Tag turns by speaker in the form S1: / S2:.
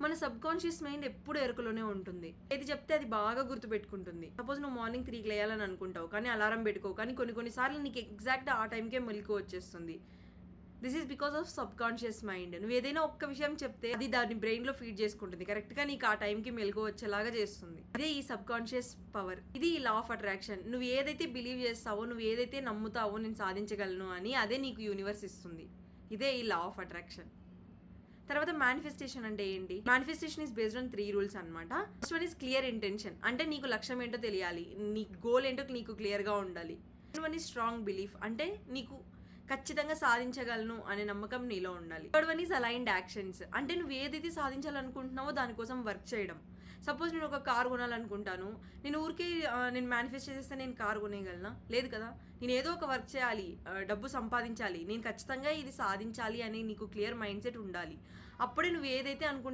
S1: మన sub conscious mind ఎప్పుడు ఎరుకలోనే ఉంటుంది. ఏది చెప్తే అది బాగా గుర్తుపెట్టుకుంటుంది. సపోజ్ నువ్వు మార్నింగ్ 3కి లేయాలని అనుకుంటావు, కానీ అలారం పెట్టుకో, కానీ కొన్నిసార్లు నీకు ఎగ్జాక్ట్ ఆ టైంకే మెలకువ వచ్చేస్తుంది. This is because of sub conscious mind. నువ్వు ఏదైనా ఒక్క విషయం చెప్తే అది దాన్ని బ్రెయిన్లో ఫీడ్ చేసుకుంటుంది, కరెక్ట్గా నీకు ఆ టైంకి మెలకువ వచ్చేలాగా చేస్తుంది. అదే ఈ సబ్ కాన్షియస్ పవర్. ఇది ఈ లా ఆఫ్ అట్రాక్షన్. నువ్వు ఏదైతే బిలీవ్ చేస్తావో, నువ్వు ఏదైతే నమ్ముతావో నేను సాధించగలను అని, అదే నీకు యూనివర్స్ ఇస్తుంది. ఇదే ఈ లా ఆఫ్ అట్రాక్షన్. తర్వాత మేనిఫెస్టేషన్ అంటే ఏంటి? Manifestation is based on 3 rules అనమాట. First one is clear intention. అంటే నీకు లక్ష్యం ఏంటో తెలియాలి, నీ గోల్ ఏంటో నీకు క్లియర్గా ఉండాలి. Second one is strong belief. అంటే నీకు ఖచ్చితంగా సాధించగలను అనే నమ్మకం నీలో ఉండాలి. Third one is aligned actions. అంటే నువ్వు ఏదైతే సాధించాలనుకుంటున్నావో దానికోసం వర్క్ చేయడం. సపోజ్ నేను ఒక కార్ కొనాలనుకుంటాను, నేను ఊరికే నేను మేనిఫెస్ట్ చేస్తే నేను కార్ కొనేయగలనా? లేదు కదా. నేను ఏదో ఒక వర్క్ చేయాలి, డబ్బు సంపాదించాలి, నేను ఖచ్చితంగా ఇది సాధించాలి అని నీకు క్లియర్ మైండ్ సెట్ ఉండాలి. అప్పుడే నువ్వు ఏదైతే